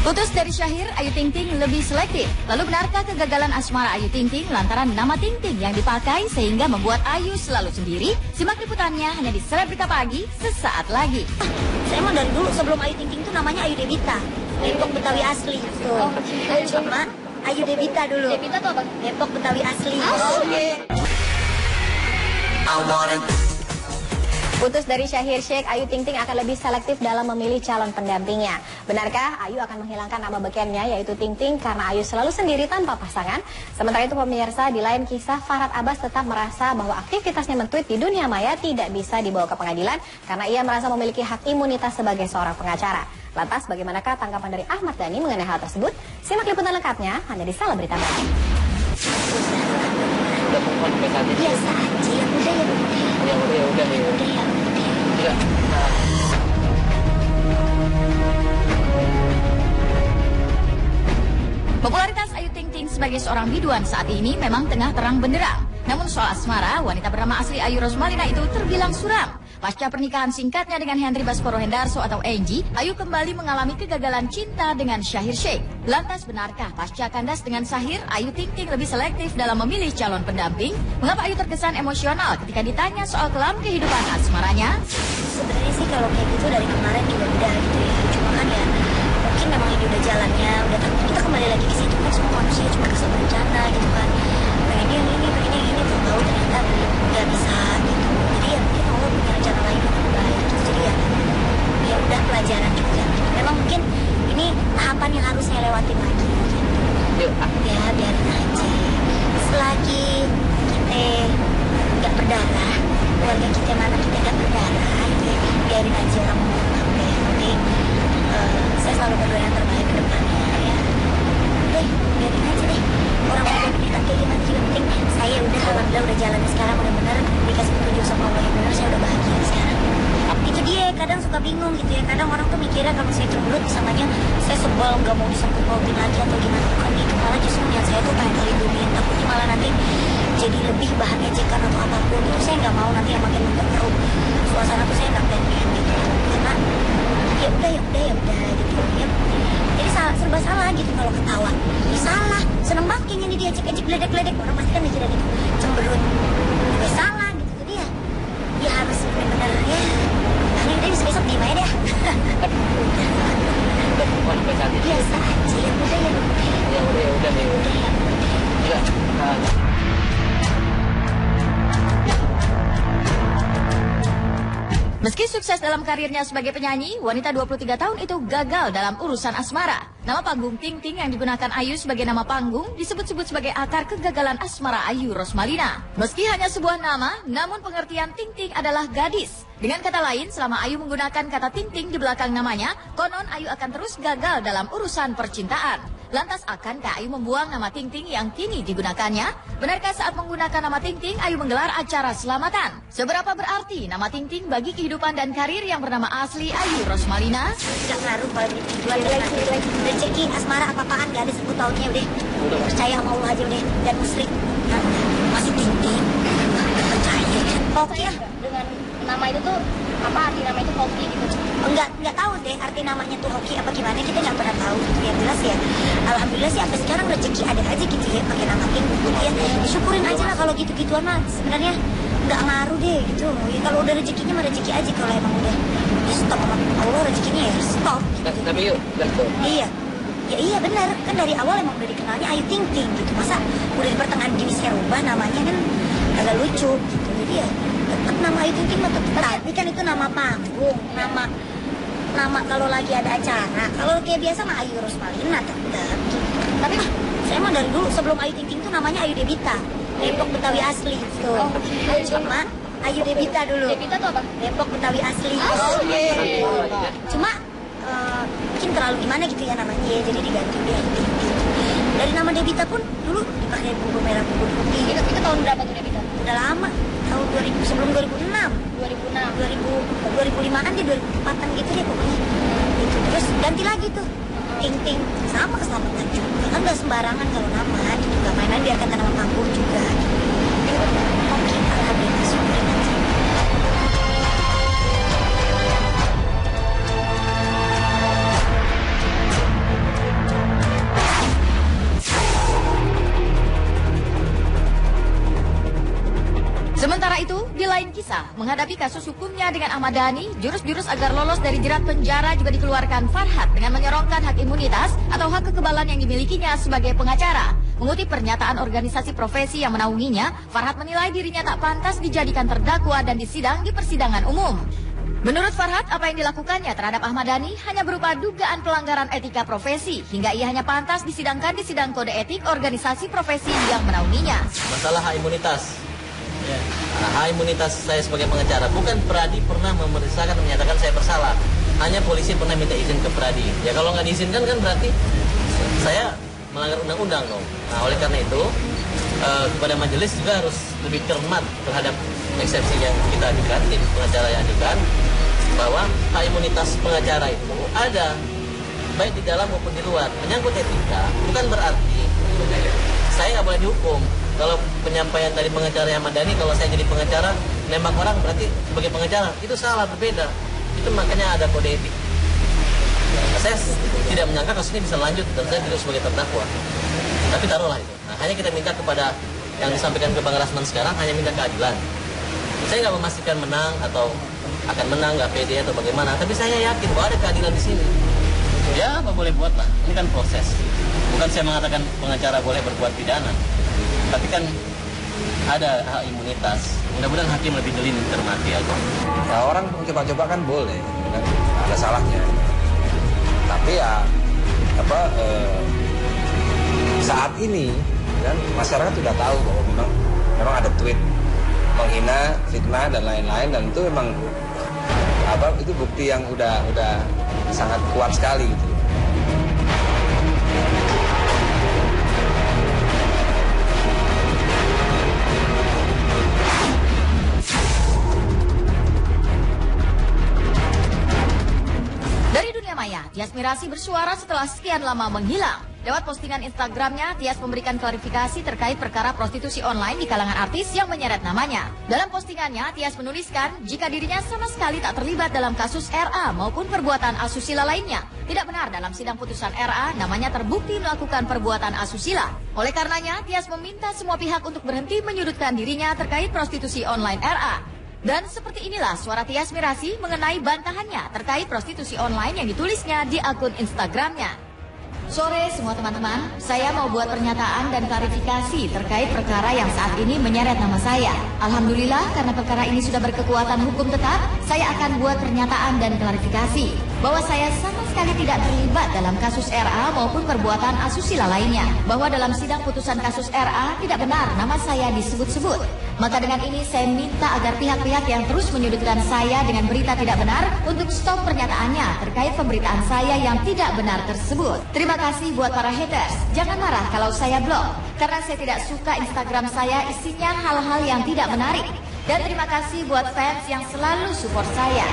Putus dari Syahir, Ayu Ting Ting lebih selektif. Lalu benarkah kegagalan asmara Ayu Ting Ting lantaran nama Ting Ting yang dipakai sehingga membuat Ayu selalu sendiri? Simak liputannya hanya di Selebrita Pagi sesaat lagi. Saya mau dari dulu sebelum Ayu Ting Ting itu namanya Ayu Debita. Depok Betawi asli. Tuh. Cuma Ayu Debita dulu. Debita tuh apa? Depok Betawi asli. Putus dari Syahir Sheikh, Ayu Ting Ting akan lebih selektif dalam memilih calon pendampingnya. Benarkah Ayu akan menghilangkan nama bekennya yaitu Ting Ting karena Ayu selalu sendiri tanpa pasangan? Sementara itu pemirsa, di lain kisah, Farhad Abbas tetap merasa bahwa aktivitasnya men-tweet di dunia maya tidak bisa dibawa ke pengadilan karena ia merasa memiliki hak imunitas sebagai seorang pengacara. Lantas bagaimanakah tanggapan dari Ahmad Dhani mengenai hal tersebut? Simak liputan lengkapnya hanya di Selebrita Pagi. Biasa aja, ya udah. Popularitas Ayu Ting Ting sebagai seorang biduan saat ini memang tengah terang benderang. Namun soal asmara, wanita bernama asli Ayu Rosmalina itu terbilang suram. Pasca pernikahan singkatnya dengan Henry Baskoro Hendarso atau Angie, Ayu kembali mengalami kegagalan cinta dengan Syahir Sheikh. Lantas benarkah pasca kandas dengan Syahir, Ayu Ting Ting lebih selektif dalam memilih calon pendamping? Mengapa Ayu terkesan emosional ketika ditanya soal kelam kehidupan asmaranya? Sebenarnya sih kalau kayak gitu dari kemarin juga udah gitu ya. Cuma kan ya mungkin memang ini udah jalannya, udah kita kembali lagi ke situ kan, semua manusia cuma bisa berencana gitu kan. Pengennya yang ini, pengennya yang ini, tahu ternyata nggak bisa gitu. Jadi ya mungkin Allah punya rencana lain yang lebih baik. Terus jadi ya udah pelajaran juga. Memang mungkin ini tahapan yang harus saya lewatin lagi. Gitu. Ya biarin aja. Selagi kita nggak berdarah, keluarga kita mana kita nggak berdarah, gitu ya, biarin aja orang mau apa ya. Nanti saya selalu berdoa yang terbaik ke depannya ya. Deh, biarin aja deh. Orang mau bercerita kayak gimana juga penting. Saya udah alhamdulillah udah jalannya sekarang benar-benar dikasih petunjuk sama Allah yang benar, saya udah bahagia sekarang. Itu dia, kadang suka bingung gitu ya. Kadang orang tuh mikirnya kalau saya cemberut misalnya saya sebel nggak mau disangkut pautin lagi atau gimana. Bukan gitu, malah justru niat saya tuh pengen melindungi. Takutnya malah nanti jadi lebih bahan ejekan atau apapun. Itu saya nggak mau nanti yang makin memperkeruh suasana tuh, saya nggak pengen gitu. Karena ya udah gitu ya. Jadi serba salah gitu kalau ketawa. Ya salah, seneng banget kayaknya nih diajak-ajak geledek-geledek. Orang pasti kan mikirnya gitu, cemberut ya salah gitu. Jadi ya harus benar-benar ya. Hanya udah besok diem aja deh. Biasa aja, ya udah. Meski sukses dalam karirnya sebagai penyanyi, wanita 23 tahun itu gagal dalam urusan asmara. Nama panggung Ting Ting yang digunakan Ayu sebagai nama panggung disebut-sebut sebagai akar kegagalan asmara Ayu Rosmalina. Meski hanya sebuah nama, namun pengertian Ting Ting adalah gadis. Dengan kata lain, selama Ayu menggunakan kata Ting Ting di belakang namanya, konon Ayu akan terus gagal dalam urusan percintaan. Lantas akankah Ayu membuang nama Ting Ting yang kini digunakannya? Benarkah saat menggunakan nama Ting Ting, Ayu menggelar acara selamatan? Seberapa berarti nama Ting Ting bagi kehidupan dan karir yang bernama asli Ayu Rosmalina? Gak ngaruh kalau di tujuan rezeki asmara apa-apaan gak ada sebut tahunnya udah. Percaya sama Allah aja udah, dan musrik. Masih Ting Ting. Percaya. Oke ya. Dengan nama itu tuh apa arti nama itu hoki gitu? Enggak tahu deh arti namanya tuh hoki apa gimana, kita nggak pernah tahu gitu. Yang jelas ya alhamdulillah sih sampai sekarang rezeki ada aja gitu ya pakai nama Ting Ting ya. Syukurin aja lah kalau gitu-gituan mah sebenarnya nggak ngaruh deh gitu ya. Kalau udah rezekinya mah rezeki aja, kalau emang udah di stop sama Allah rezekinya ya stop gitu. Tapi yuk, betul. Iya. Ya iya benar, kan dari awal emang udah dikenalnya Ayu Ting Ting gitu. Masa udah di pertengahan gini saya rubah namanya, kan agak lucu gitu. Jadi ya tetap nama Ayu Ting Ting mah tetap. Tapi kan itu nama panggung, nama kalau lagi ada acara. Kalau kayak biasa mah Ayu Rosmalina tetap gitu. Tapi saya mah dari dulu sebelum Ayu Ting Ting tuh namanya Ayu Debita. Depok Betawi asli gitu. Cuma Ayu Debita dulu. Debita tuh apa? Depok Betawi asli. Cuma mungkin terlalu gimana gitu ya namanya ya, jadi diganti udah Ayu Ting Ting. Dari nama Debita pun dulu dipakai bubur merah bubur putih. Itu tahun berapa tuh Debita? Udah lama, tahun 2000 sebelum 2006. 2005-an dia 2004-an gitu deh pokoknya. Gitu. Terus ganti lagi tuh Ting Ting, sama keselamatan juga. Kan gak sembarangan kalau nama gitu, gak mainan biar kata nama panggung juga gitu. Oke, alhamdulillah syukurin aja. gelisah menghadapi kasus hukumnya dengan Ahmad Dhani, jurus-jurus agar lolos dari jerat penjara juga dikeluarkan Farhad dengan menyorongkan hak imunitas atau hak kekebalan yang dimilikinya sebagai pengacara. Mengutip pernyataan organisasi profesi yang menaunginya, Farhad menilai dirinya tak pantas dijadikan terdakwa dan disidang di persidangan umum. Menurut Farhad, apa yang dilakukannya terhadap Ahmad Dhani hanya berupa dugaan pelanggaran etika profesi, hingga ia hanya pantas disidangkan di sidang kode etik organisasi profesi yang menaunginya. Masalah hak imunitas. Hak imunitas saya sebagai pengacara, bukan Pradi pernah memeriksakan menyatakan saya bersalah. Hanya polisi pernah minta izin ke Pradi. Ya kalau nggak diizinkan kan berarti saya melanggar undang-undang dong. Nah oleh karena itu kepada majelis juga harus lebih cermat terhadap eksepsi yang kita ajukan, tim pengacara yang ajukan, bahwa hak imunitas pengacara itu ada baik di dalam maupun di luar. Menyangkut etika bukan berarti saya nggak boleh dihukum. Kalau penyampaian dari pengacara Ahmad Dhani, kalau saya jadi pengacara nembak orang berarti sebagai pengacara, itu salah, berbeda. Itu makanya ada kode etik. Saya tidak menyangka kasus ini bisa lanjut dan saya tidak sebagai terdakwa. Tapi taruhlah itu. Nah, hanya kita minta kepada yang disampaikan ke Bang Rasman sekarang hanya minta keadilan. Saya nggak memastikan menang atau akan menang, nggak pede atau bagaimana. Tapi saya yakin bahwa ada keadilan di sini. Ya, apa boleh buat lah. Ini kan proses. Bukan saya mengatakan pengacara boleh berbuat pidana. Tapi kan ada hak imunitas. Mudah-mudahan hakim lebih jeli mencermati aja. Ya orang coba-coba kan boleh, kan? Nggak ada salahnya. Tapi ya saat ini kan masyarakat sudah tahu bahwa memang ada tweet menghina, fitnah dan lain-lain, dan itu memang itu bukti yang udah sangat kuat sekali gitu. Dari dunia maya, Tias Mirasih bersuara setelah sekian lama menghilang. Lewat postingan Instagramnya, Tias memberikan klarifikasi terkait perkara prostitusi online di kalangan artis yang menyeret namanya. Dalam postingannya, Tias menuliskan jika dirinya sama sekali tak terlibat dalam kasus RA maupun perbuatan asusila lainnya. Tidak benar dalam sidang putusan RA namanya terbukti melakukan perbuatan asusila. Oleh karenanya, Tias meminta semua pihak untuk berhenti menyudutkan dirinya terkait prostitusi online RA. Dan seperti inilah suara Tias Mirasih mengenai bantahannya terkait prostitusi online yang ditulisnya di akun Instagramnya. Sore semua teman-teman, saya mau buat pernyataan dan klarifikasi terkait perkara yang saat ini menyeret nama saya. Alhamdulillah karena perkara ini sudah berkekuatan hukum tetap, saya akan buat pernyataan dan klarifikasi bahwa saya sama sekali tidak terlibat dalam kasus RA maupun perbuatan asusila lainnya. Bahwa dalam sidang putusan kasus RA tidak benar nama saya disebut-sebut. Maka dengan ini saya minta agar pihak-pihak yang terus menyudutkan saya dengan berita tidak benar untuk stop pernyataannya terkait pemberitaan saya yang tidak benar tersebut. Terima kasih buat para haters. Jangan marah kalau saya blok, karena saya tidak suka Instagram saya isinya hal-hal yang tidak menarik. Dan terima kasih buat fans yang selalu support saya.